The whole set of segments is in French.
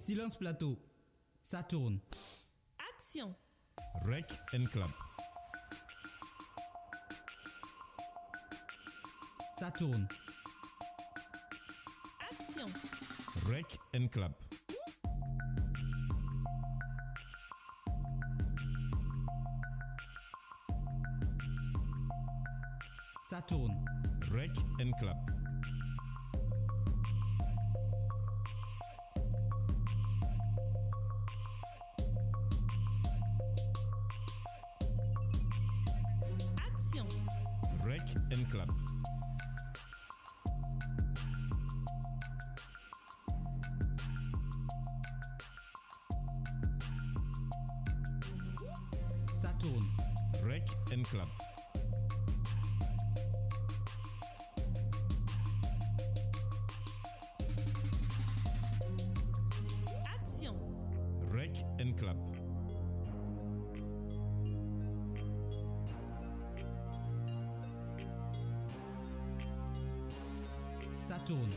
Silence plateau. Ça tourne. Action. Rec and clap. Ça tourne. Action. Rec and clap. Ça tourne. Rec and clap. Action. Rec and clap. Ça tourne. Rec and clap. Action. Rec and clap. Ça tourne.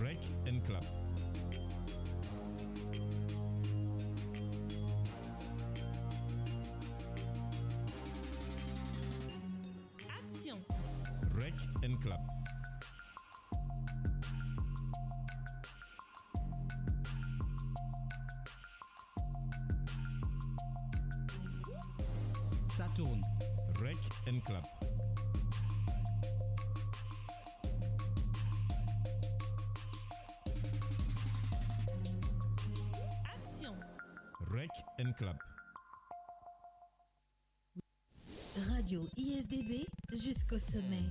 Rec and clap. Action. Rec and clap. Ça tourne. Rec and clap. Action. Rec and clap. Radio ISDB jusqu'au sommet.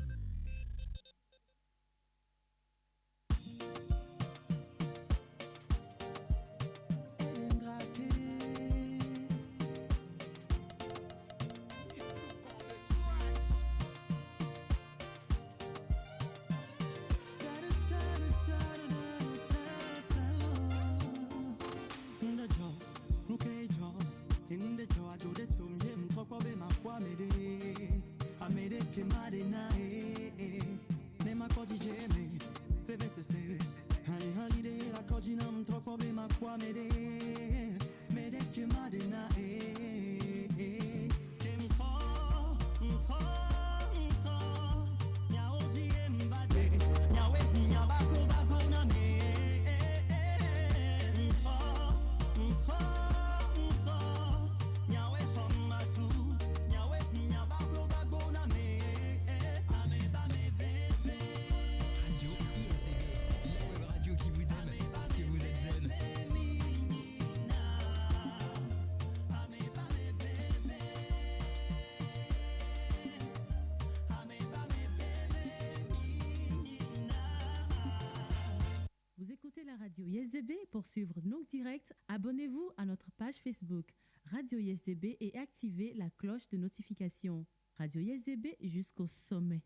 Vous écoutez la radio ISDB. Pour suivre nos directs, abonnez-vous à notre page Facebook Radio ISDB et activez la cloche de notification. Radio ISDB jusqu'au sommet.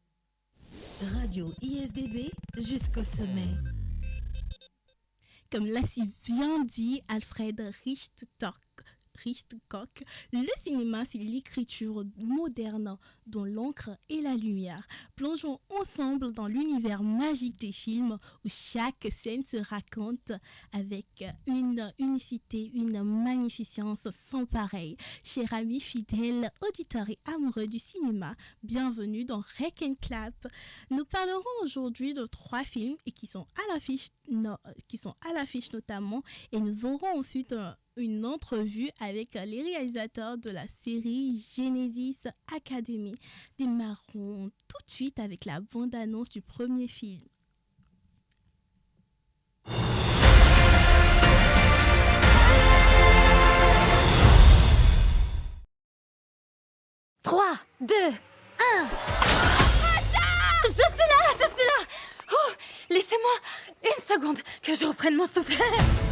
Radio ISDB jusqu'au sommet. Comme l'a si bien dit Alfred Hitchcock, le cinéma, c'est l'écriture moderne dont l'encre et la lumière. Plongeons ensemble dans l'univers magique des films où chaque scène se raconte avec une unicité, une magnificence sans pareil. Chers amis fidèles, auditeurs et amoureux du cinéma, bienvenue dans Rec and Clap. Nous parlerons aujourd'hui de 3 films et qui sont à l'affiche notamment, et nous aurons ensuite une entrevue avec les réalisateurs de la série Genesis Academy. Démarrons tout de suite avec la bande-annonce du premier film. Trois, 2, 1. Je suis là. Oh, laissez-moi une seconde que je reprenne mon souffle.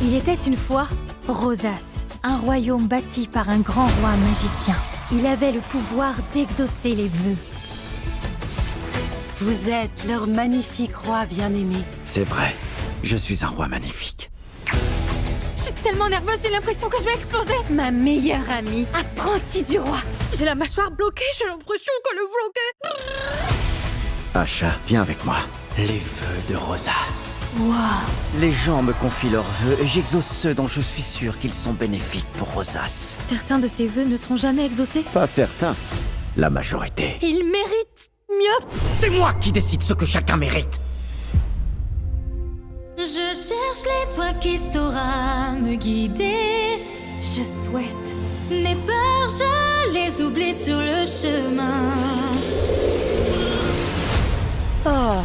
Il était une fois Rosas, un royaume bâti par un grand roi magicien. Il avait le pouvoir d'exaucer les vœux. Vous êtes leur magnifique roi bien-aimé. C'est vrai, je suis un roi magnifique. Je suis tellement nerveuse, j'ai l'impression que je vais exploser. Ma meilleure amie, apprentie du roi. J'ai la mâchoire bloquée, j'ai l'impression qu'elle est bloquée. Asha, viens avec moi. Les vœux de Rosas. Waouh. Les gens me confient leurs vœux et j'exauce ceux dont je suis sûr qu'ils sont bénéfiques pour Rosas. Certains de ces vœux ne seront jamais exaucés. Pas certains. La majorité. Il mérite mieux. C'est moi qui décide ce que chacun mérite. Je cherche l'étoile qui saura me guider. Je souhaite. Mes peurs, je les oublie sur le chemin. Oh,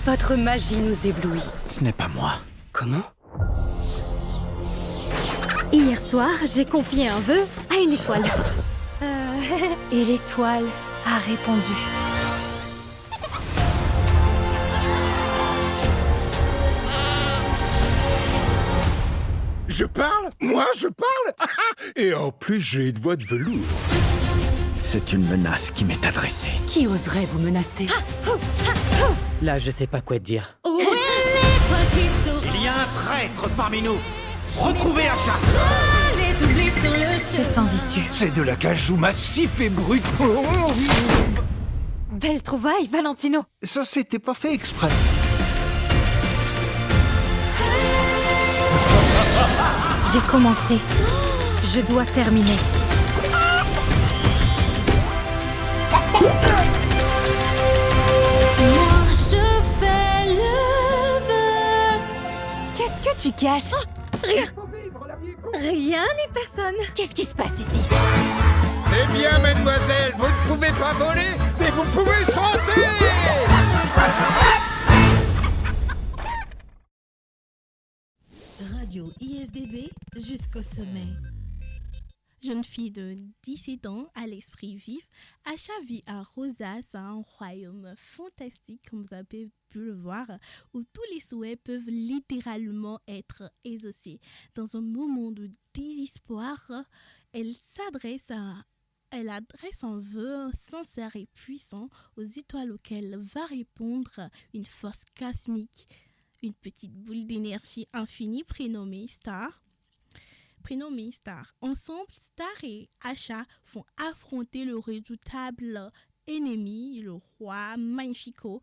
votre magie nous éblouit. Ce n'est pas moi. Comment? Hier soir, j'ai confié un vœu à une étoile. Et l'étoile a répondu. Je parle? Moi, je parle? Et en plus, j'ai une voix de velours. C'est une menace qui m'est adressée. Qui oserait vous menacer? Là, je sais pas quoi te dire. Où est l'étoile qui saura? Il y a un traître parmi nous. Retrouvez la chasse. Je les oublie sur le chemin. C'est sans issue. C'est de l'acajou massif et brut. Belle trouvaille, Valentino. Ça, c'était pas fait exprès. J'ai commencé. Je dois terminer. Moi, je fais le vœu. Qu'est-ce que tu caches? Rien. Rien ni personne. Qu'est-ce qui se passe ici? C'est bien, mademoiselle. Vous ne pouvez pas voler, mais vous pouvez chanter. Radio ISDB jusqu'au sommet. Jeune fille de 17 ans à l'esprit vif, Asha vit à Rosas, un royaume fantastique, comme vous avez pu le voir, où tous les souhaits peuvent littéralement être exaucés. Dans un moment de désespoir, elle adresse un vœu sincère et puissant aux étoiles auxquelles va répondre une force cosmique, une petite boule d'énergie infinie prénommée Star. Ensemble, Star et Asha vont affronter le redoutable ennemi, le roi Magnifico,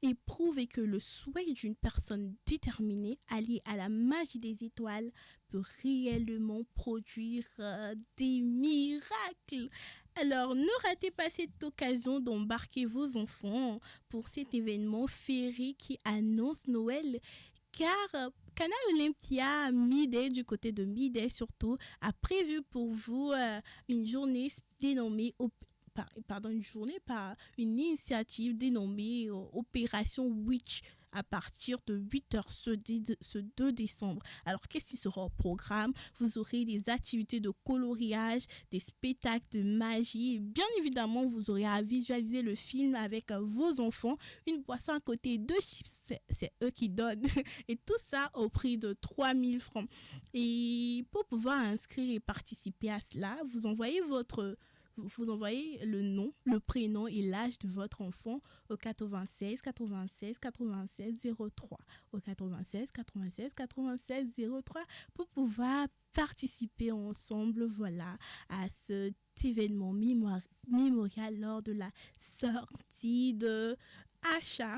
et prouver que le souhait d'une personne déterminée, alliée à la magie des étoiles, peut réellement produire des miracles. Alors, ne ratez pas cette occasion d'embarquer vos enfants pour cet événement féerique qui annonce Noël, car Canal Olympia Midday, du côté de Midday surtout, a prévu pour vous une journée dénommée une initiative dénommée Opération Witch à partir de 8h ce 2 décembre. Alors, qu'est-ce qui sera au programme? Vous aurez des activités de coloriage, des spectacles de magie. Et bien évidemment, vous aurez à visualiser le film avec vos enfants. Une boisson à côté, 2 chips, c'est eux qui donnent. Et tout ça au prix de 3000 francs. Et pour pouvoir inscrire et participer à cela, vous envoyez le nom, le prénom et l'âge de votre enfant au 96 96 96 03. Au 96 96 96 03 pour pouvoir participer ensemble, à cet événement mémorial lors de la sortie de Asha.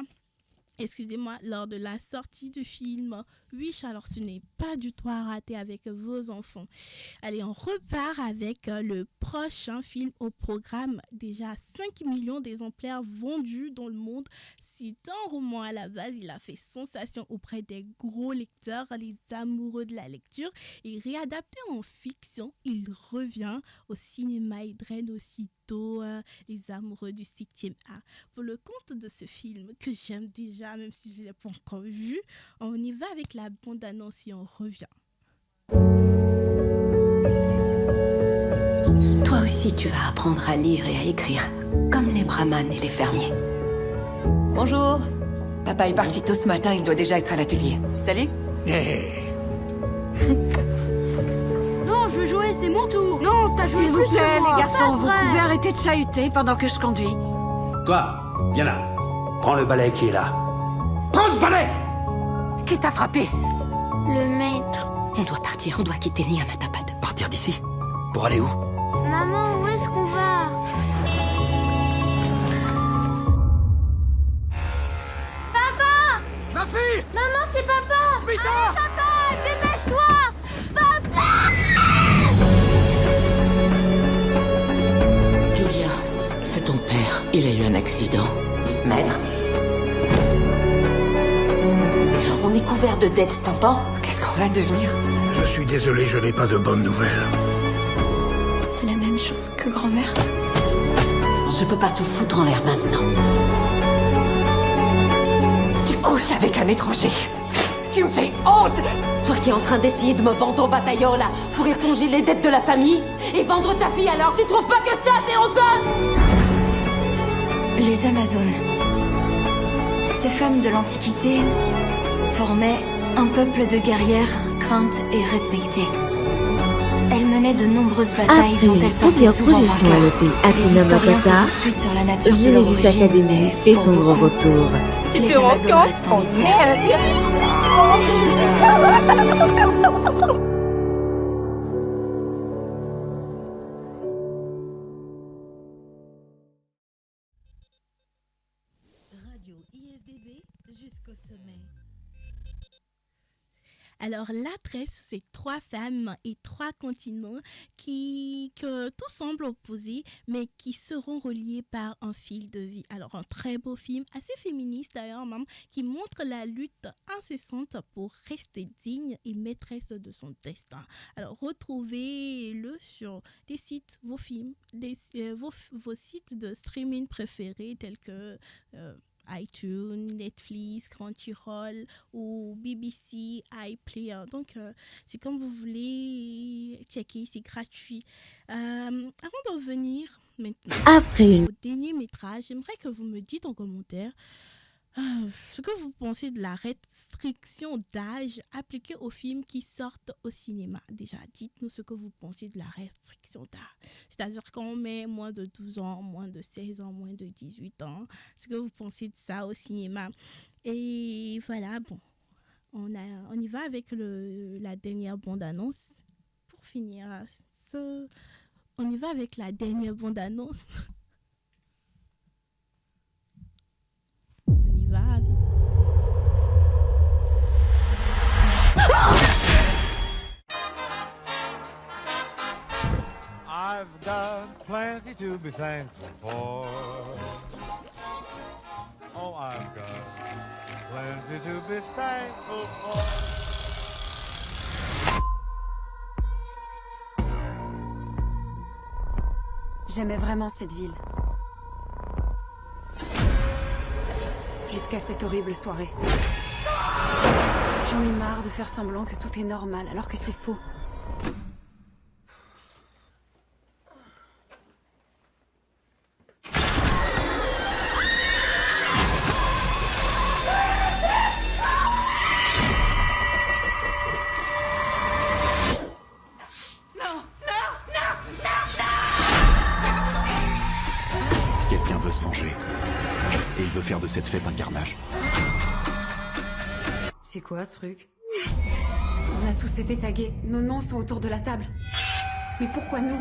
Lors de la sortie du film Wish. Alors, ce n'est pas du tout à rater avec vos enfants. Allez, on repart avec le prochain film au programme. Déjà 5 millions d'exemplaires vendus dans le monde. C'est un roman à la base, il a fait sensation auprès des gros lecteurs, les amoureux de la lecture. Et réadapté en fiction, il revient au cinéma et draine aussitôt les amoureux du 7e art. Pour le compte de ce film, que j'aime déjà, même si je ne l'ai pas encore vu, on y va avec la bande-annonce et on revient. Toi aussi, tu vas apprendre à lire et à écrire, comme les brahmanes et les fermiers. Bonjour. Papa est parti tôt ce matin, il doit déjà être à l'atelier. Salut. Non, je veux jouer, c'est mon tour. Non, t'as joué S'il vous plus plaît, que moi. les garçons, vous Pas vrai. pouvez arrêter de chahuter pendant que je conduis. Toi, viens là. Prends le balai qui est là. Prends ce balai! Qui t'a frappé? Le maître. On doit partir, on doit quitter Niamatabad. Partir d'ici? Pour aller où? Maman, où est-ce qu'on va? Ma Sophie! Maman, c'est papa! Smita! Papa, dépêche-toi! Papa! Julia, c'est ton père. Il a eu un accident. Maître? On est couvert de dettes, t'entends? Qu'est-ce qu'on va devenir? Je suis désolé, je n'ai pas de bonnes nouvelles. C'est la même chose que grand-mère. Je peux pas te foutre en l'air maintenant. Tu couches avec un étranger. Tu me fais honte! Toi qui es en train d'essayer de me vendre au bataillon, là, pour éponger les dettes de la famille et vendre ta fille alors, tu trouves pas que ça, c'est honteux? Les Amazones. Ces femmes de l'Antiquité formaient un peuple de guerrières craintes et respectées. Elles menaient de nombreuses batailles dont elles sortaient souvent vainqueurs. Les historiens se disputent sur la nature de leur origine, Academy fait son grand retour. les Amazones restent en mystère. Radio ISDB jusqu'au sommet. Alors, la Tresse, c'est 3 femmes et 3 continents que tout semble opposés, mais qui seront reliés par un fil de vie. Alors, un très beau film, assez féministe d'ailleurs, même, qui montre la lutte incessante pour rester digne et maîtresse de son destin. Alors, retrouvez-le sur des sites, vos films, vos sites de streaming préférés tels que iTunes, Netflix, Crunchyroll ou BBC iPlayer. Donc, c'est comme vous voulez checker, c'est gratuit. Avant de revenir maintenant au dernier métrage, j'aimerais que vous me dites en commentaire ce que vous pensez de la restriction d'âge appliquée aux films qui sortent au cinéma. Déjà, dites-nous ce que vous pensez de la restriction d'âge. C'est-à-dire qu'on met moins de 12 ans, moins de 16 ans, moins de 18 ans. Ce que vous pensez de ça au cinéma. Et voilà, bon, on y va avec la dernière bande-annonce. Pour finir, on y va avec la dernière bande-annonce. I've got plenty to be thankful for. Oh, I've got plenty to be thankful for. J'aimais vraiment cette ville. Jusqu'à cette horrible soirée. J'en ai marre de faire semblant que tout est normal alors que c'est faux. Quelqu'un veut se venger. Et il veut faire de cette fête un carnage. C'est quoi ce truc? On a tous été tagués. Nos noms sont autour de la table. Mais pourquoi nous?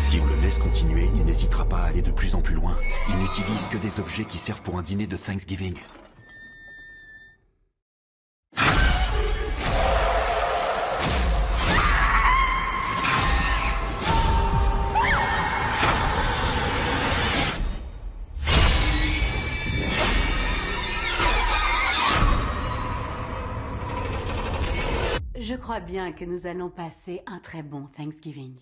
Si on le laisse continuer, il n'hésitera pas à aller de plus en plus loin. Il n'utilise que des objets qui servent pour un dîner de Thanksgiving. Je crois bien que nous allons passer un très bon Thanksgiving.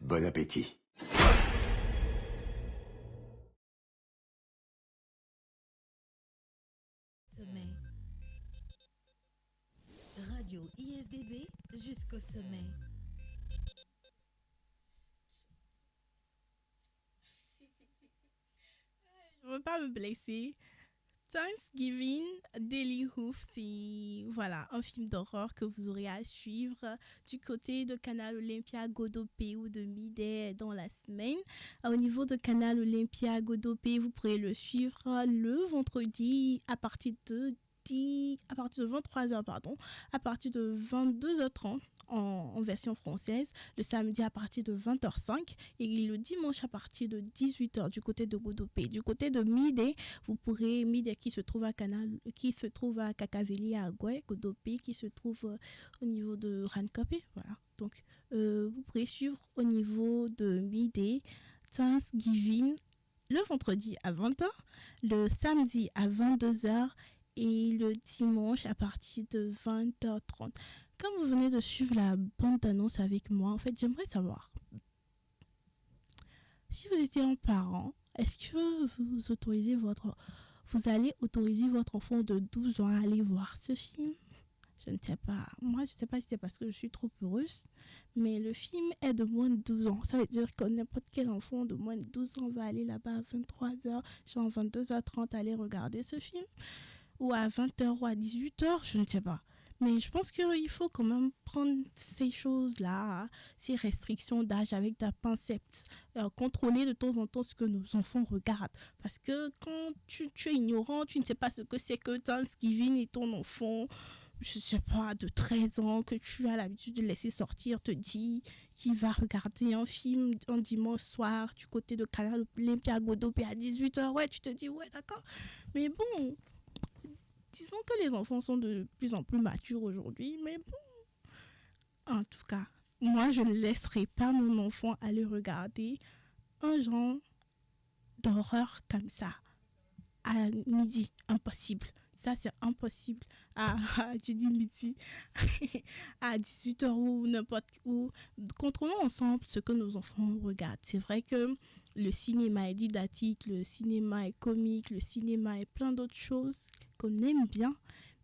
Bon appétit. Sommet. Radio ISDB jusqu'au sommet. Je ne veux pas me blesser. Thanksgiving Daily Hoof, c'est voilà, un film d'horreur que vous aurez à suivre du côté de Canal Olympia Godopé ou de Midday dans la semaine. Au niveau de Canal Olympia Godopé, vous pourrez le suivre le vendredi à partir de 23h, à partir de 22h30 en version française, le samedi à partir de 20h05 et le dimanche à partir de 18h du côté de Godopé. Du côté de Midday, vous pourrez Midday qui se trouve à Kakaveli à Agoué, Godopé qui se trouve au niveau de Rankopé, voilà. Donc vous pourrez suivre au niveau de Midday Thanksgiving le vendredi à 20h, le samedi à 22h et le dimanche à partir de 20h30. Comme vous venez de suivre la bande-annonce avec moi, en fait, j'aimerais savoir, si vous étiez un parent, est-ce que vous allez autoriser votre enfant de 12 ans à aller voir ce film? Je ne sais pas. Moi, je ne sais pas si c'est parce que je suis trop heureuse, mais le film est de moins de 12 ans. Ça veut dire que n'importe quel enfant de moins de 12 ans va aller là-bas à 23h, genre 22h30, aller regarder ce film. Ou à 20h ou à 18h, je ne sais pas. Mais je pense qu'il faut quand même prendre ces choses-là, ces restrictions d'âge avec ta pincette, contrôler de temps en temps ce que nos enfants regardent. Parce que quand tu es ignorant, tu ne sais pas ce que c'est que Thanksgiving et ton enfant, je ne sais pas, de 13 ans, que tu as l'habitude de laisser sortir, te dit qu'il va regarder un film un dimanche soir du côté de Canal Olympia Godopé à 18h. Ouais, tu te dis, ouais, d'accord. Mais bon, disons que les enfants sont de plus en plus matures aujourd'hui, mais bon, en tout cas, moi, je ne laisserai pas mon enfant aller regarder un genre d'horreur comme ça à midi. Impossible. Ça, c'est impossible. Tu dis midi, à 18h ou n'importe où. Contrôlons ensemble ce que nos enfants regardent. C'est vrai que le cinéma est didactique, le cinéma est comique, le cinéma est plein d'autres choses qu'on aime bien,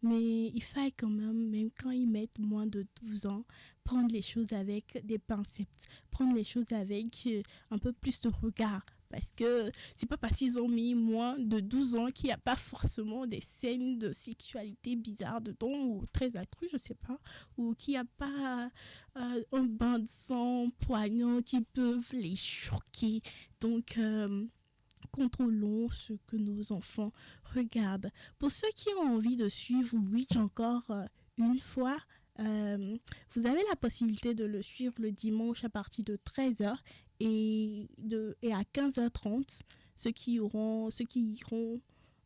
mais il faut quand même quand ils mettent moins de 12 ans, prendre les choses avec des pincettes, prendre les choses avec un peu plus de regard. Parce que c'est pas parce qu'ils ont mis moins de 12 ans qu'il n'y a pas forcément des scènes de sexualité bizarres dedans ou très accrues, je sais pas, ou qu'il n'y a pas un bain de sang poignant qui peuvent les choquer. Donc, contrôlons ce que nos enfants regardent. Pour ceux qui ont envie de suivre Witch encore une fois, vous avez la possibilité de le suivre le dimanche à partir de 13h et à 15h30, ceux qui iront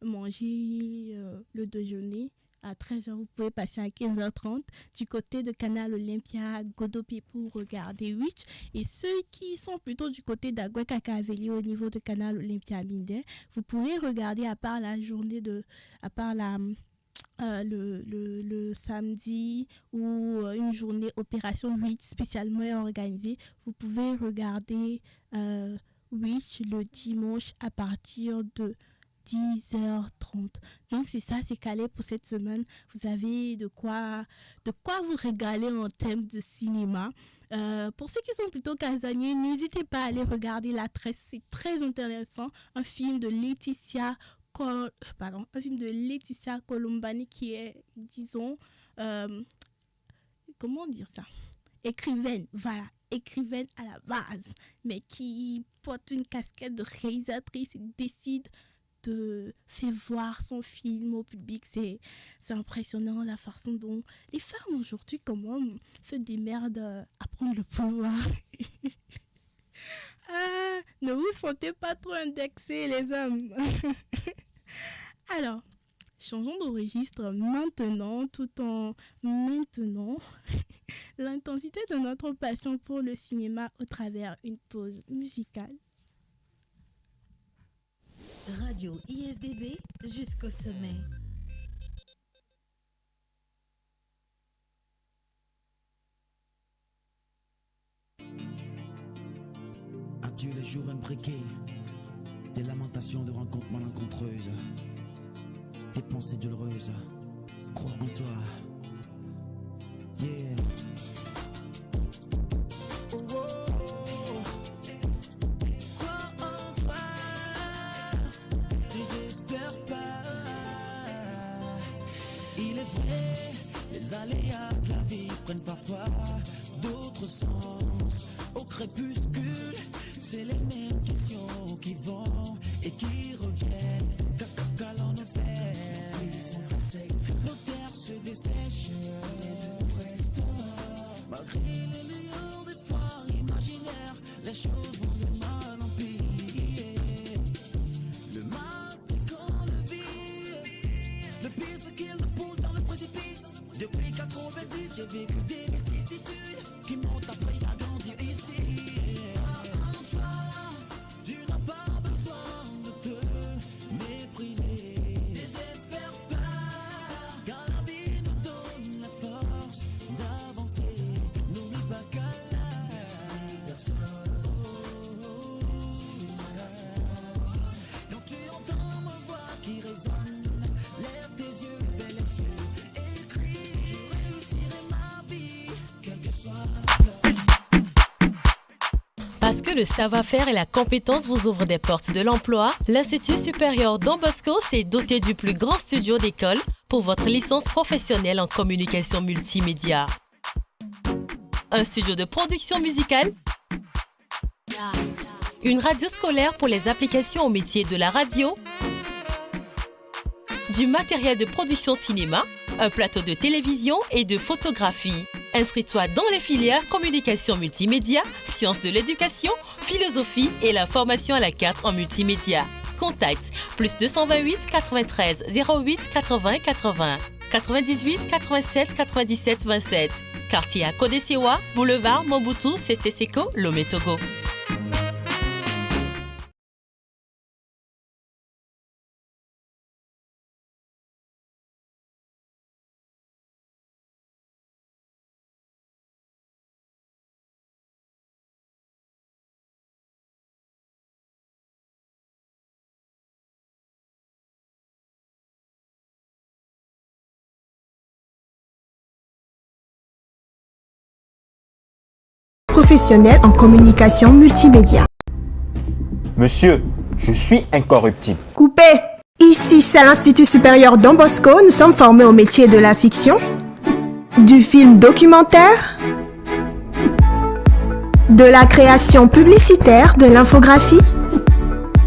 manger le déjeuner à 13h, vous pouvez passer à 15h30 du côté de Canal Olympia Godopé pour regarder Witch. Et ceux qui sont plutôt du côté d'Agoué Kakaveli au niveau de Canal Olympia Midday, vous pouvez regarder le samedi ou une journée Opération Witch spécialement organisée. Vous pouvez regarder Witch le dimanche à partir de 10h30. Donc c'est ça, c'est calé pour cette semaine. Vous avez de quoi vous régaler en termes de cinéma. Pour ceux qui sont plutôt casaniers, n'hésitez pas à aller regarder La Tresse, c'est très intéressant. Un film de Laetitia Colombani qui est, disons, comment dire ça, écrivaine à la base, mais qui porte une casquette de réalisatrice et décide de faire voir son film au public. C'est impressionnant la façon dont les femmes aujourd'hui comment se démerdent à prendre le pouvoir. Ne vous sentez pas trop indexés les hommes. Alors, changeons de registre maintenant, tout en maintenant l'intensité de notre passion pour le cinéma au travers une pause musicale. Radio ISDB jusqu'au sommet. Adieu les jours imbriqués, des lamentations de rencontres malencontreuses, des pensées douloureuses. Crois en toi. Yeah. Crois en toi. Désespère pas. vrai, les aléas de la vie prennent parfois d'autres sens. Au crépuscule, c'est les mêmes questions qui vont et qui reviennent. Quand l'on est fait, nos terres se dessèchent. Malgré les lueurs d'espoir imaginaire, les choses vont de mal en pire. Le mal c'est qu'on le vit. Le pire c'est qu'il nous pousse dans le précipice. Depuis 90 j'ai vécu des vicissitudes qui m'ont appris à grandir ici. En toi, tu n'as pas besoin de te mépriser. Désespère pas, car la vie nous donne la force d'avancer. N'oublie pas qu'à la personne. Quand tu entends ma voix qui résonne, lève tes yeux vers les cieux et crie, je réussirai ma vie, quel que soit la Parce que le savoir-faire et la compétence vous ouvrent des portes de l'emploi, l'Institut supérieur Don Bosco s'est doté du plus grand studio d'école pour votre licence professionnelle en communication multimédia. Un studio de production musicale, une radio scolaire pour les applications au métier de la radio, du matériel de production cinéma, un plateau de télévision et de photographie. Inscris-toi dans les filières communication multimédia, sciences de l'éducation, philosophie et la formation à la carte en multimédia. Contact plus 228 93 08 80 80 98 87 97 27. Quartier à Kodesewa, boulevard Mobutu Sese Seko, Lomé Togo. Professionnel en communication multimédia. Monsieur, je suis incorruptible. Coupé. Ici, c'est l'Institut supérieur Don Bosco. Nous sommes formés au métier de la fiction, du film documentaire, de la création publicitaire, de l'infographie.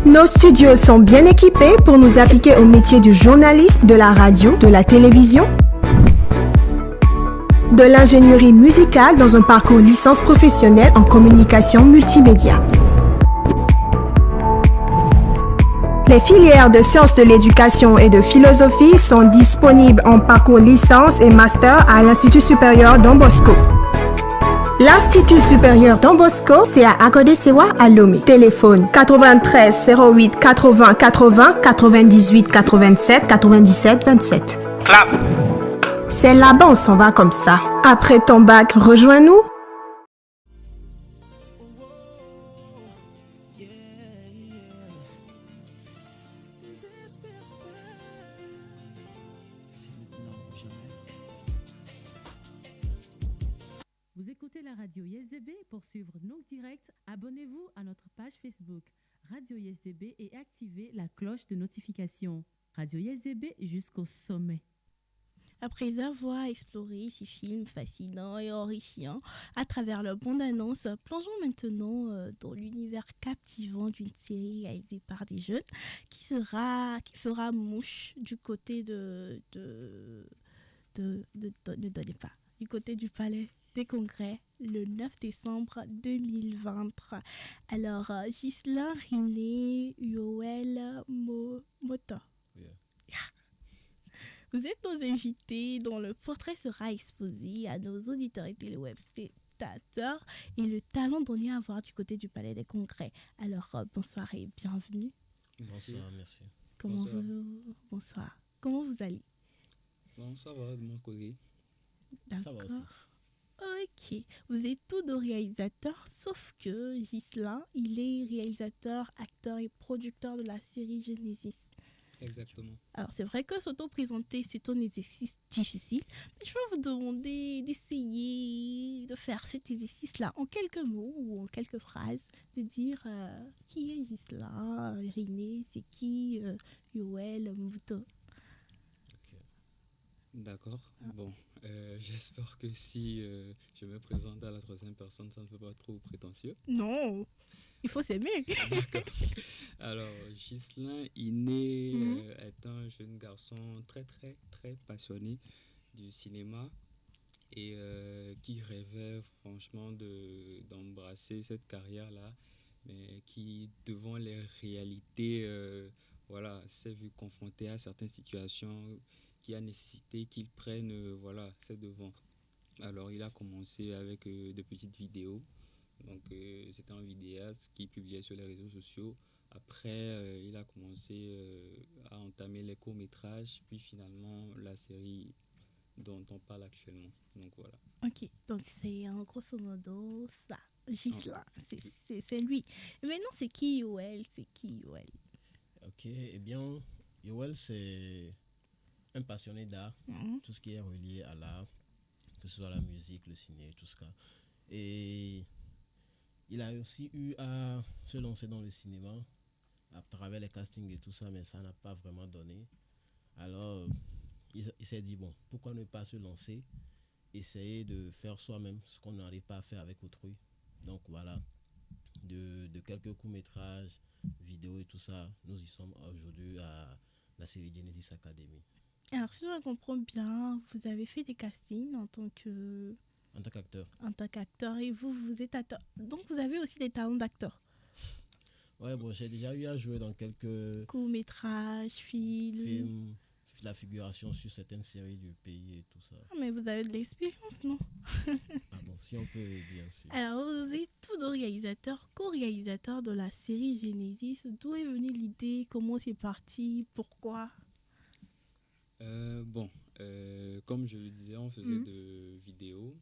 Nos studios sont bien équipés pour nous appliquer au métier du journalisme, de la radio, de la télévision, de l'ingénierie musicale dans un parcours licence professionnelle en communication multimédia. Les filières de sciences de l'éducation et de philosophie sont disponibles en parcours licence et master à l'Institut supérieur Don Bosco. L'Institut supérieur Don Bosco, c'est à Akodesewa à Lomé. Téléphone 93 08 80 80 98 87 97 27. Clap. C'est là-bas, on s'en va comme ça. Après ton bac, rejoins-nous. Vous écoutez la radio ISDB. Pour suivre nos directs, abonnez-vous à notre page Facebook Radio ISDB et activez la cloche de notification. Radio ISDB jusqu'au sommet. Après avoir exploré ces films fascinants et enrichissants à travers leur bande-annonce, plongeons maintenant dans l'univers captivant d'une série réalisée par des jeunes qui fera mouche du côté du côté du Palais des Congrès le 9 décembre 2023. Alors, Ghislain Riné, Yoel Moto. Vous êtes nos invités dont le portrait sera exposé à nos auditeurs et téléspectateurs et le talent donné à voir du côté du Palais des Congrès. Alors, bonsoir et bienvenue. Bonsoir, merci. Bonsoir. Comment vous allez? Bon, ça va de mon côté. D'accord. Ça va aussi. Ok. Vous êtes tous deux réalisateurs, sauf que Ghislain, il est réalisateur, acteur et producteur de la série Genesis. Exactement. Alors, c'est vrai que s'auto-présenter, c'est un exercice difficile, mais je vais vous demander d'essayer de faire cet exercice-là en quelques mots ou en quelques phrases, de dire qui est D'accord. Bon, j'espère que si je me présente à la troisième personne, ça ne fait pas trop prétentieux. Non, il faut s'aimer. D'accord. Alors, Ghislain Iné est un jeune garçon très, très, très passionné du cinéma et qui rêvait franchement d'embrasser cette carrière-là, mais qui, devant les réalités, s'est vu confronté à certaines situations qui a nécessité qu'il prenne ses devants. Alors, il a commencé avec de petites vidéos. Donc, c'était un vidéaste qui publiait sur les réseaux sociaux. Après, il a commencé à entamer les courts-métrages, puis finalement la série dont on parle actuellement. Donc, voilà. Ok, donc c'est en grosso modo ça. Ghislain, c'est lui. Et maintenant, c'est qui Yoel? Ok, eh bien, Yoel, c'est un passionné d'art, tout ce qui est relié à l'art, que ce soit la musique, le ciné, tout ça. Et il a aussi eu à se lancer dans le cinéma à travers les castings et tout ça, mais ça n'a pas vraiment donné. Alors, il s'est dit, bon, pourquoi ne pas se lancer, essayer de faire soi-même ce qu'on n'arrive pas à faire avec autrui. Donc voilà, de quelques courts-métrages, vidéos et tout ça, nous y sommes aujourd'hui à la série Genesis Academy. Alors, si je comprends bien, vous avez fait des castings en tant qu'acteur. En tant qu'acteur, et vous êtes acteur. Donc, vous avez aussi des talents d'acteur. Ouais, bon, j'ai déjà eu à jouer dans quelques courts-métrages, films, la figuration sur certaines séries du pays et tout ça. Ah, mais vous avez de l'expérience, non? Ah bon, si on peut dire ainsi. Alors, vous êtes tous deux réalisateurs, co-réalisateurs de la série Genesis. D'où est venue l'idée? Comment c'est parti? Pourquoi? Comme je le disais, on faisait des vidéos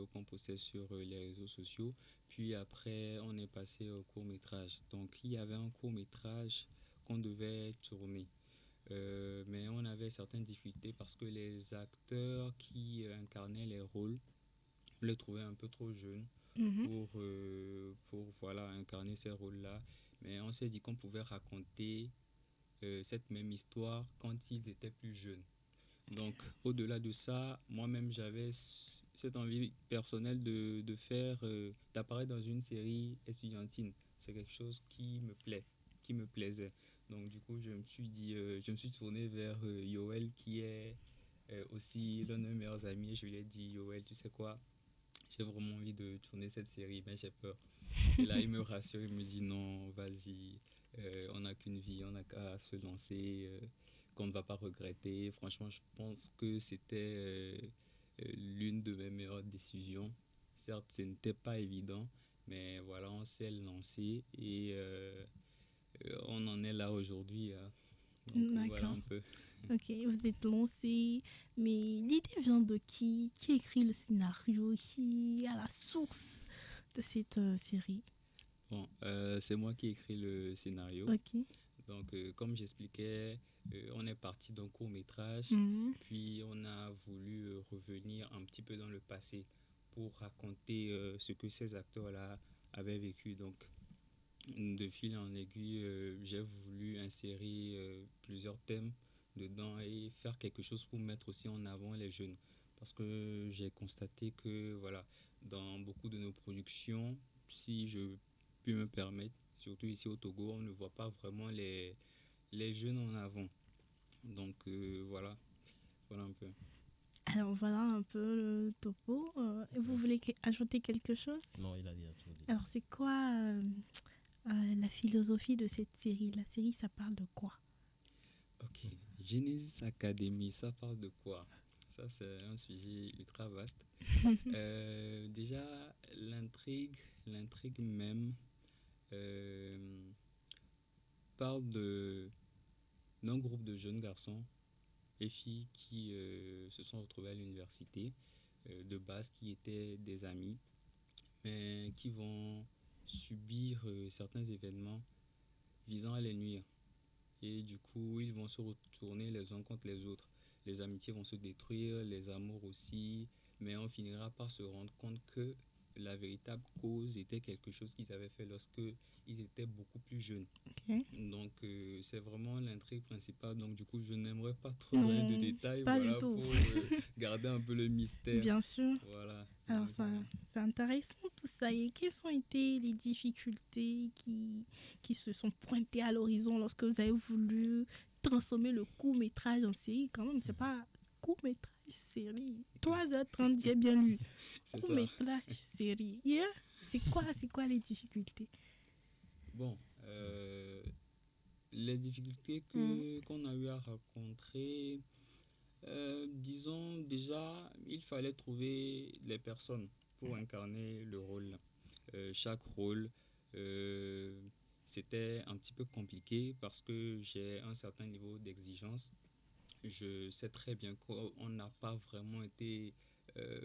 qu'on postait sur les réseaux sociaux. Puis après, on est passé au court-métrage. Donc, il y avait un court-métrage qu'on devait tourner. Mais on avait certaines difficultés parce que les acteurs qui incarnaient les rôles, on les trouvait un peu trop jeunes pour incarner ces rôles-là. Mais on s'est dit qu'on pouvait raconter cette même histoire quand ils étaient plus jeunes. Donc, au-delà de ça, moi-même, j'avais cette envie personnelle d'apparaître dans une série estudiantine. C'est quelque chose qui me plaisait. Donc, du coup, je me suis tourné vers Yoel, qui est aussi l'un de mes meilleurs amis. Je lui ai dit, Yoel, tu sais quoi? J'ai vraiment envie de tourner cette série, mais j'ai peur. Et là, il me rassure, il me dit, non, vas-y. On n'a qu'une vie, on n'a qu'à se lancer, qu'on ne va pas regretter. Franchement, je pense que c'était l'une de mes meilleures décisions. Certes, ce n'était pas évident, mais voilà, on s'est lancé et on en est là aujourd'hui. D'accord. Voilà un peu. Ok, vous êtes lancé, mais l'idée vient de qui? Qui écrit le scénario? Qui est à la source de cette série? Bon, c'est moi qui ai écrit le scénario. Ok. Donc, comme j'expliquais, on est parti d'un court-métrage, puis on a voulu revenir un petit peu dans le passé pour raconter ce que ces acteurs-là avaient vécu. Donc, de fil en aiguille, j'ai voulu insérer plusieurs thèmes dedans et faire quelque chose pour mettre aussi en avant les jeunes. Parce que j'ai constaté que, voilà, dans beaucoup de nos productions, si je puis me permettre, surtout ici au Togo, on ne voit pas vraiment les jeunes en avant. Donc voilà un peu. Alors voilà un peu le topo. Vous voulez ajouter quelque chose? Non, il a dit tout. Alors c'est quoi la philosophie de cette série? La série, ça parle de quoi? Ok, Genesis Academy, ça parle de quoi? Ça, c'est un sujet ultra vaste. Déjà, l'intrigue même parle d'un groupe de jeunes garçons et filles qui se sont retrouvés à l'université de base, qui étaient des amis, mais qui vont subir certains événements visant à les nuire. Et du coup, ils vont se retourner les uns contre les autres. Les amitiés vont se détruire, les amours aussi, mais on finira par se rendre compte que la véritable cause était quelque chose qu'ils avaient fait lorsque ils étaient beaucoup plus jeunes. Ok. Donc c'est vraiment l'intrigue principale. Donc du coup, je n'aimerais pas trop donner de détails, pas voilà, du tout. pour garder un peu le mystère. Bien sûr. Voilà. Alors, Donc, c'est intéressant tout ça. Et quelles ont été les difficultés qui se sont pointées à l'horizon lorsque vous avez voulu transformer le court-métrage en série? Quand même, c'est pas court-métrage, série. 3h30, j'ai bien lu. C'est ça. Court-métrage, série. Yeah. C'est quoi les difficultés? Bon, les difficultés qu'on a eu à rencontrer, disons déjà, il fallait trouver les personnes pour incarner le rôle. Chaque rôle, c'était un petit peu compliqué parce que j'ai un certain niveau d'exigence. Je sais très bien qu'on n'a pas vraiment été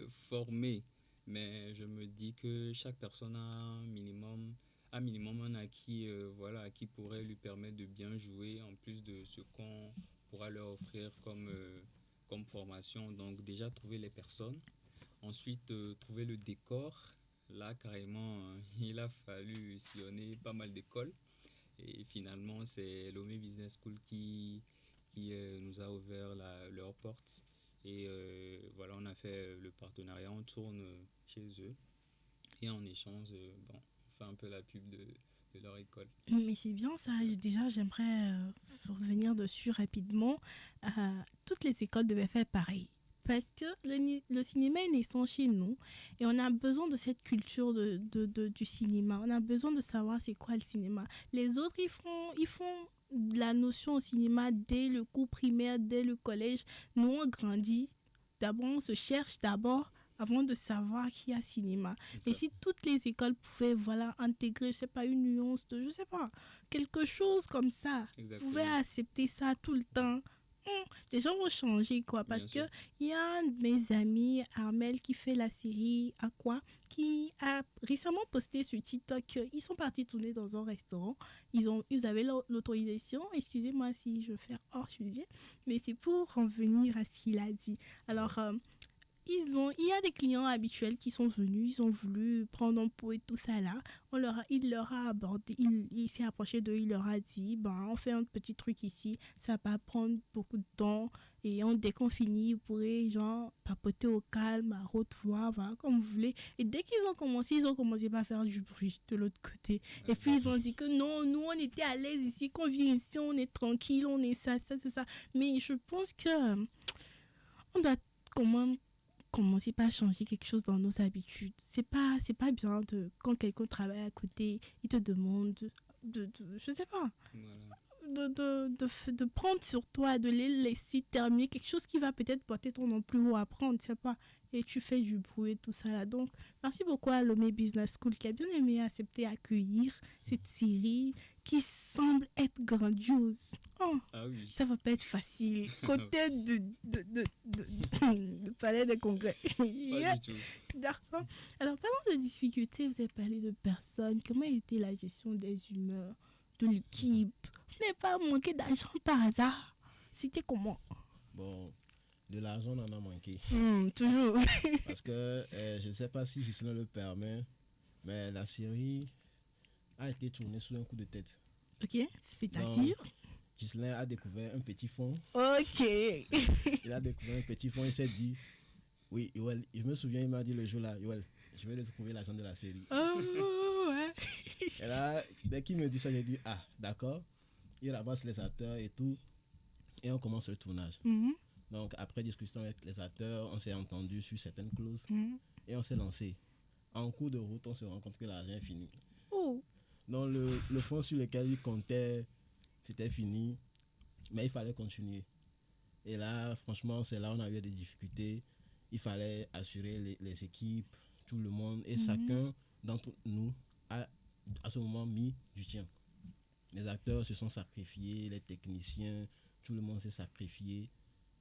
formé, mais je me dis que chaque personne a un minimum un acquis, voilà, qui pourrait lui permettre de bien jouer en plus de ce qu'on pourra leur offrir comme formation. Donc déjà trouver les personnes, ensuite trouver le décor. Là carrément il a fallu sillonner pas mal d'écoles et finalement c'est Lomé Business School qui nous a ouvert leurs portes et voilà, on a fait le partenariat, on tourne chez eux et en échange bon, on fait un peu la pub de leur école. Mais c'est bien ça. Déjà, j'aimerais revenir dessus rapidement. Toutes les écoles devaient faire pareil. Parce que le cinéma est naissant chez nous et on a besoin de cette culture du cinéma. On a besoin de savoir c'est quoi le cinéma. Les autres, ils font de la notion au cinéma dès le cours primaire, dès le collège. Nous, on grandit. D'abord, on se cherche d'abord avant de savoir qu'il y a cinéma. Mais si toutes les écoles pouvaient intégrer, je sais pas, une nuance de, je sais pas, quelque chose comme ça, pouvaient accepter ça tout le temps, les gens vont changer, quoi. Parce qu'il y a un de mes amis, Armel, qui fait la série Aqua, qui a récemment posté sur TikTok. Ils sont partis tourner dans un restaurant. Ils avaient l'autorisation. Excusez-moi si je fais hors sujet, mais c'est pour revenir à ce qu'il a dit. Alors, il y a des clients habituels qui sont venus, ils ont voulu prendre un pot et tout ça là. Il leur a abordé, il s'est approché d'eux, il leur a dit, on fait un petit truc ici, ça va pas prendre beaucoup de temps. Et dès qu'on finit, vous pourrez papoter au calme, à haute voix, voilà, comme vous voulez. Et dès qu'ils ont commencé par faire du bruit de l'autre côté. Et puis ils ont dit que non, nous on était à l'aise ici, qu'on vient ici, on est tranquille, on est ça, c'est ça. Mais je pense que on doit commencer par changer quelque chose dans nos habitudes. C'est pas bien quand quelqu'un travaille à côté, il te demande je sais pas, de prendre sur toi, de les laisser terminer quelque chose qui va peut-être porter ton nom plus haut à prendre, je sais pas, et tu fais du bruit et tout ça là. Donc merci beaucoup à Lomé Business School qui a bien aimé accepter accueillir cette série qui semble être grandiose. Ça va pas être facile côté de palais de congrès. Pas du tout. D'accord. Alors parlons de difficultés, vous avez parlé de personnes, comment était la gestion des humeurs de l'équipe? Vous n'avez pas manqué d'argent par hasard? C'était comment? Bon, de l'argent on en a manqué. Toujours. Parce que je ne sais pas si Ghislain le permet, mais la série a été tournée sous un coup de tête. Ok, c'est-à-dire? Ghislain a découvert un petit fond. Ok. Il a découvert un petit fond, il s'est dit, oui, Yoel, je me souviens, il m'a dit le jour là, Yoel, je vais retrouver l'argent de la série. Oh, ouais. Et là, dès qu'il me dit ça, j'ai dit, d'accord. Il ramasse les acteurs et tout, et on commence le tournage. Donc, après discussion avec les acteurs, on s'est entendu sur certaines clauses, et on s'est lancé. En cours de route, on se rend compte que l'argent est fini. Donc, le fond sur lequel il comptait, c'était fini, mais il fallait continuer. Et là, franchement, c'est là où on a eu des difficultés. Il fallait assurer les équipes, tout le monde, et chacun d'entre nous a à ce moment mis du tien. Les acteurs se sont sacrifiés, les techniciens, tout le monde s'est sacrifié.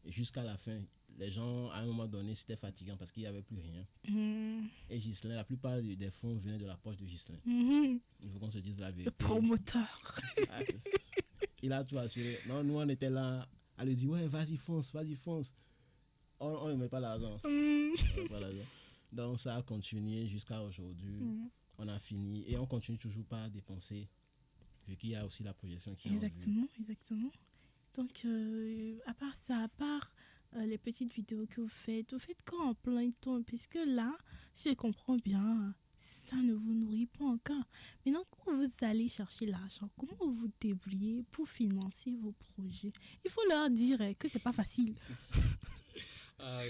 Et jusqu'à la fin, les gens, à un moment donné, c'était fatigant parce qu'il n'y avait plus rien. Et Ghislain, la plupart des fonds venaient de la poche de Ghislain. Il faut qu'on se dise la vérité. Le promoteur. Il a tout assuré. Non, nous, on était là à lui dire, ouais, vas-y, fonce. On ne met pas l'argent. Donc ça a continué jusqu'à aujourd'hui. On a fini et on continue toujours pas à dépenser, vu qu'il y a aussi la projection qui est en vue. Exactement. Donc, à part ça, les petites vidéos que vous faites quoi en plein temps? Puisque là, si je comprends bien, ça ne vous nourrit pas encore. Maintenant, quand vous allez chercher l'argent, comment vous vous débrouillez pour financer vos projets? Il faut leur dire que c'est pas facile.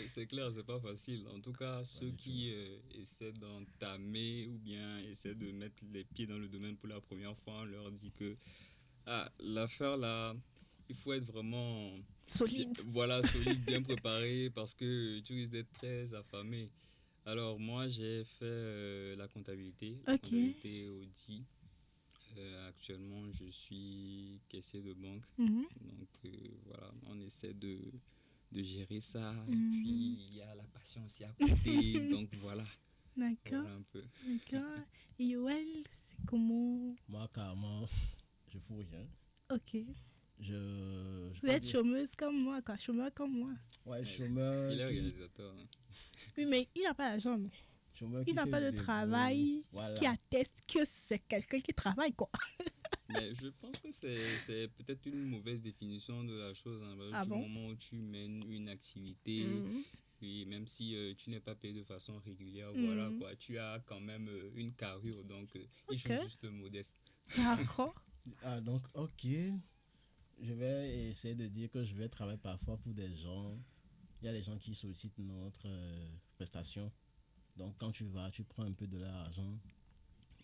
C'est clair, c'est pas facile. En tout cas, ceux qui essaient d'entamer ou bien essaient de mettre les pieds dans le domaine pour la première fois, on leur dit que l'affaire là, il faut être vraiment solide. Voilà, solide, bien préparé parce que tu risques d'être très affamé. Alors moi, j'ai fait la comptabilité, comptabilité audit. Actuellement, je suis caissier de banque. Donc voilà, on essaie de gérer ça. Et puis, il y a la passion aussi à côté. Donc voilà. D'accord. Voilà un peu. D'accord. Et Yoel, c'est comment? Moi, carrément, je fous rien. Ok. Vous êtes chômeuse comme moi, quoi. Chômeur comme moi. Ouais, chômeur. Il est réalisateur. Hein. Oui, mais il n'a pas d'argent. Il n'a pas de travail qui atteste que c'est quelqu'un qui travaille, quoi. Mais je pense que c'est peut-être une mauvaise définition de la chose. Hein, du moment où tu mènes une activité, et même si tu n'es pas payé de façon régulière, voilà quoi, tu as quand même une carrure. Donc, il faut juste le modeste. D'accord. Donc, ok. Je vais essayer de dire que je vais travailler parfois pour des gens. Il y a des gens qui sollicitent notre prestation. Donc, quand tu vas, tu prends un peu de leur argent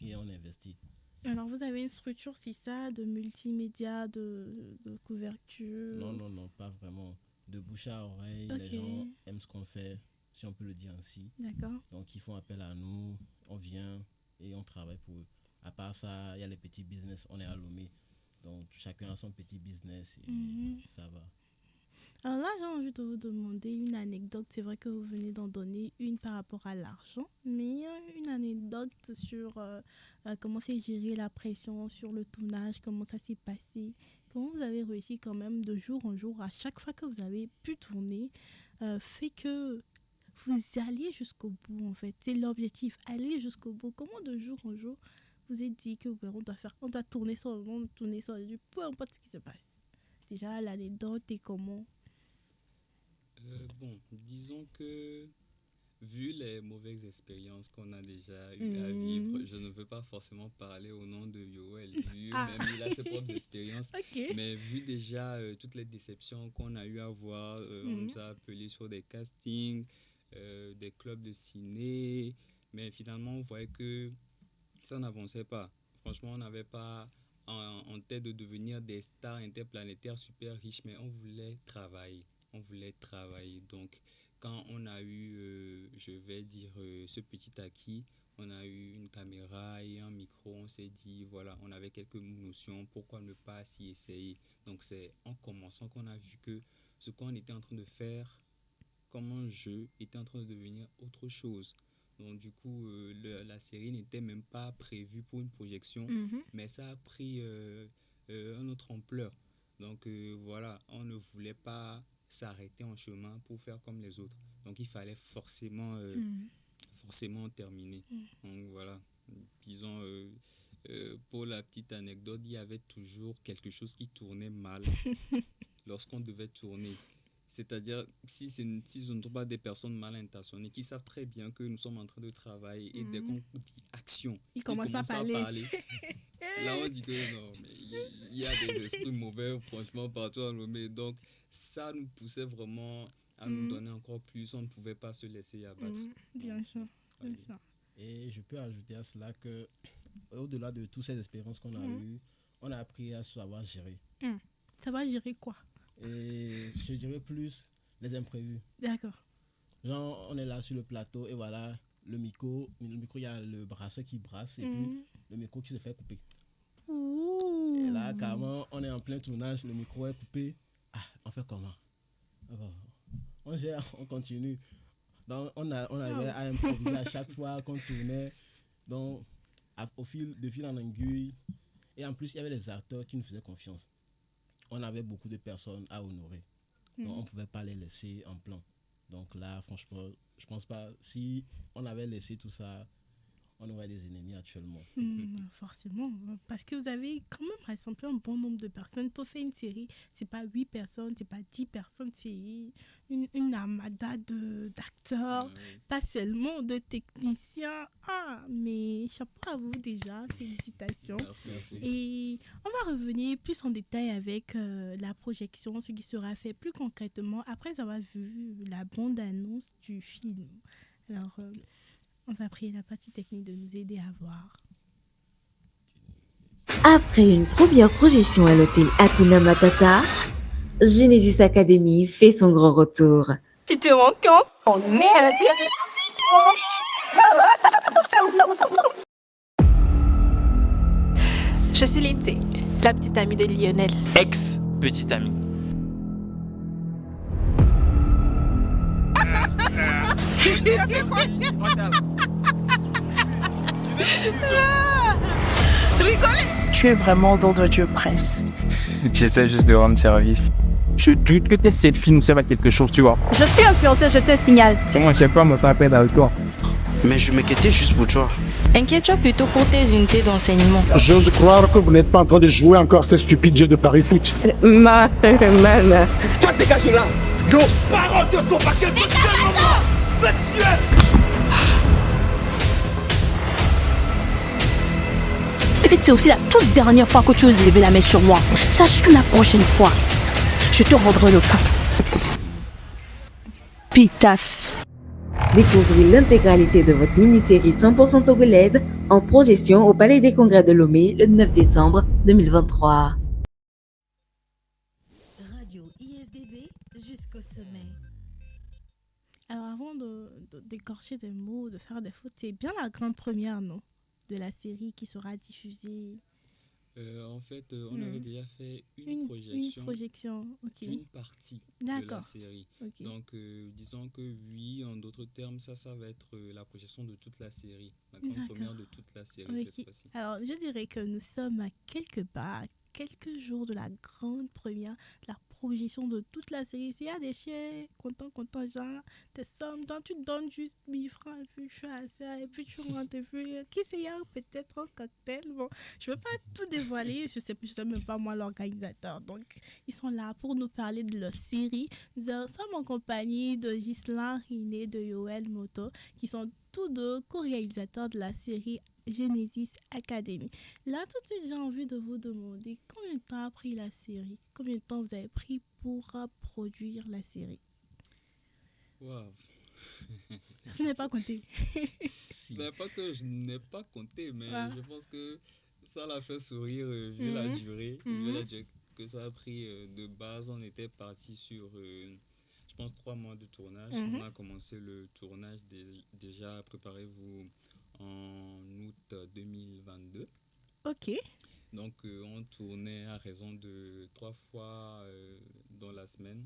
et on investit. Alors, vous avez une structure, c'est ça, de multimédia, de couverture? Non, pas vraiment. De bouche à oreille, les gens aiment ce qu'on fait, si on peut le dire ainsi. D'accord. Donc, ils font appel à nous, on vient et on travaille pour eux. À part ça, il y a les petits business, on est à Lomé. Donc, chacun a son petit business et ça va. Alors là, j'ai envie de vous demander une anecdote. C'est vrai que vous venez d'en donner une par rapport à l'argent, mais une anecdote sur comment s'est gérée la pression sur le tournage, comment ça s'est passé, comment vous avez réussi quand même de jour en jour, à chaque fois que vous avez pu tourner, fait que vous alliez jusqu'au bout en fait. C'est l'objectif, aller jusqu'au bout. Comment de jour en jour vous êtes dit que on doit tourner ça, peu importe ce qui se passe. Déjà, l'anecdote et comment? Disons que vu les mauvaises expériences qu'on a déjà eu à vivre, je ne veux pas forcément parler au nom de Yoel. Lui-même, il a ses propres expériences. Mais vu déjà toutes les déceptions qu'on a eu à voir, on nous a appelés sur des castings, des clubs de ciné. Mais finalement, on voyait que ça n'avançait pas. Franchement, on n'avait pas en tête de devenir des stars interplanétaires super riches, mais on voulait travailler. Donc, quand on a eu, je vais dire, ce petit acquis, on a eu une caméra et un micro, on s'est dit, voilà, on avait quelques notions, pourquoi ne pas s'y essayer? Donc, c'est en commençant qu'on a vu que ce qu'on était en train de faire comme un jeu était en train de devenir autre chose. Donc, du coup, la série n'était même pas prévue pour une projection, mais ça a pris une autre ampleur. Donc, voilà, on ne voulait pas s'arrêter en chemin pour faire comme les autres. Donc, il fallait forcément terminer. Donc, voilà, disons, pour la petite anecdote, il y avait toujours quelque chose qui tournait mal lorsqu'on devait tourner. C'est-à-dire, si ce ne sont pas des personnes mal intentionnées qui savent très bien que nous sommes en train de travailler et dès qu'on dit action, ils commencent pas à parler. Là, on dit que non, mais il y a des esprits mauvais, franchement, partout à Lomé. Donc, ça nous poussait vraiment à nous donner encore plus. On ne pouvait pas se laisser abattre. Bien sûr, c'est ça. Et je peux ajouter à cela que, au-delà de toutes ces expériences qu'on a eues, on a appris à savoir gérer. Savoir gérer quoi? Et je dirais plus les imprévus. D'accord. Genre, on est là sur le plateau et voilà, le micro, il y a le brasseur qui brasse et puis le micro qui se fait couper. Et là, carrément, on est en plein tournage, le micro est coupé. On fait comment? On gère, on continue. Donc, on arrivait à improviser à chaque fois qu'on tournait. Donc, de fil en aiguille. Et en plus, il y avait des acteurs qui nous faisaient confiance. On avait beaucoup de personnes à honorer. Donc, on ne pouvait pas les laisser en plan. Donc là, franchement, je pense pas. Si on avait laissé tout ça, on aurait des ennemis actuellement. Forcément, parce que vous avez quand même rassemblé un bon nombre de personnes pour faire une série. C'est pas 8 personnes, c'est pas 10 personnes, c'est une armada d'acteurs, pas seulement de techniciens. Mais chapeau à vous déjà, félicitations. Merci. Et on va revenir plus en détail avec la projection, ce qui sera fait plus concrètement après avoir vu la bande-annonce du film. Alors, on va prier la partie technique de nous aider à voir. Après une première projection à l'hôtel Hakuna Matata, Genesis Academy fait son grand retour. Tu te rends compte? Oh merde! Je suis Lindsay, la petite amie de Lionel. Ex-petite amie. Tu es vraiment dans de Dieu Prince. J'essaie juste de rendre service. Je doute que cette fille nous serve à quelque chose, tu vois. Je suis influenceuse, je te signale. Comment je sais pas me taper avec toi? Mais je m'inquiétais juste pour toi. Inquiète-toi plutôt pour tes unités d'enseignement. J'ose croire que vous n'êtes pas en train de jouer encore ces stupides jeux de Paris Foot. Ma man. Tiens, dégage là! Nos paroles ne sont pas quelque chose! Va te tuer! Et c'est aussi la toute dernière fois que tu oses lever la main sur moi. Sache que la prochaine fois, je te rendrai le coup. Pitas. Découvrez l'intégralité de votre mini-série 100% togolaise en projection au Palais des Congrès de Lomé le 9 décembre 2023. Radio ISDB jusqu'au sommet. Alors avant de d'écorcher des mots, de faire des fautes, c'est bien la grande première, non, de la série qui sera diffusée. En fait, on avait déjà fait une projection okay. d'une partie de la série. Okay. Donc, disons que oui, en d'autres termes, ça va être la projection de toute la série. La grande première de toute la série cette fois-ci. Alors, je dirais que nous sommes à quelques jours de la grande première, la projection de toute la série. S'il y a des chiens content, genre, des sommes, donc tu donnes juste 1000 francs, et puis tu as ça, et puis tu rentres, et puis qui sait, il y a peut-être un cocktail. Bon, je ne veux pas tout dévoiler, je sais même pas moi l'organisateur. Donc, ils sont là pour nous parler de leur série. Nous sommes en compagnie de Ghislain Riné, de Yoel Moto, qui sont tous deux co-réalisateurs de la série Genesis Academy. Là, tout de suite, j'ai envie de vous demander combien de temps a pris la série? Combien de temps vous avez pris pour produire la série? Waouh! Vous n'avez pas compté? Ce n'est pas que je n'ai pas compté, mais je pense que ça l'a fait sourire vu la durée. Vu la durée que ça a pris de base. On était parti sur, je pense, 3 mois de tournage. On a commencé le tournage déjà, préparez-vous, en août 2022. Ok. Donc, on tournait à raison de 3 fois dans la semaine,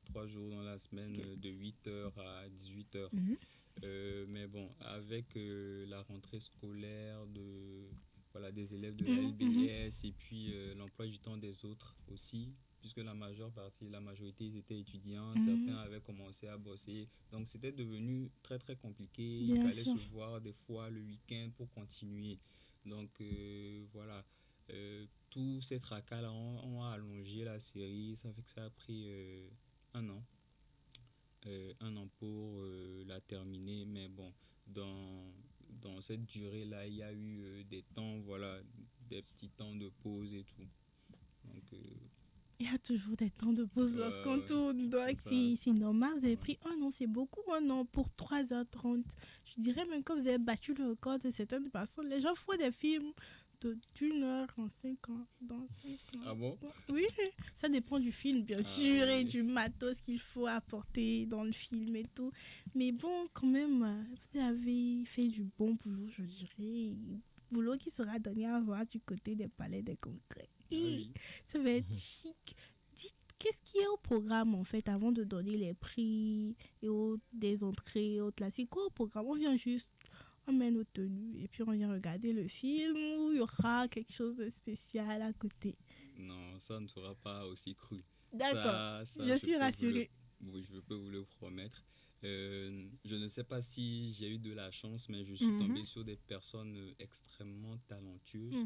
3 jours dans la semaine, de 8h à 18h. Mais bon, avec la rentrée scolaire des élèves de la LBS et puis l'emploi du temps des autres aussi, puisque la majorité ils étaient étudiants, certains avaient commencé à bosser. Donc, c'était devenu très, très compliqué. Il fallait se voir des fois le week-end pour continuer. Donc, voilà. Tous ces tracas-là ont allongé la série. Ça fait que ça a pris 1 an. 1 an pour la terminer. Mais bon, dans cette durée-là, il y a eu des temps, des petits temps de pause et tout. Donc, il y a toujours des temps de pause lorsqu'on tourne. Donc, c'est normal. Vous avez pris 1 an. C'est beaucoup, 1 an pour 3h30. Je dirais même que vous avez battu le record de certaines personnes. Les gens font des films d'1 heure en 5 ans. Dans 5 ans. Ah bon? Oui, ça dépend du film, bien sûr, et du matos qu'il faut apporter dans le film et tout. Mais bon, quand même, vous avez fait du bon boulot, je dirais. Boulot qui sera donné à voir du côté des palais des congrès. Oui. Ça va être chic. Dites, qu'est-ce qui est au programme, en fait, avant de donner les prix et des entrées et autres là? C'est quoi au programme? On vient juste... On met nos tenues et puis on vient regarder le film ou il y aura quelque chose de spécial à côté? Non, ça ne sera pas aussi cru. D'accord, Ça, je suis rassurée. Je peux vous le promettre. Je ne sais pas si j'ai eu de la chance, mais je suis tombé sur des personnes extrêmement talentueuses.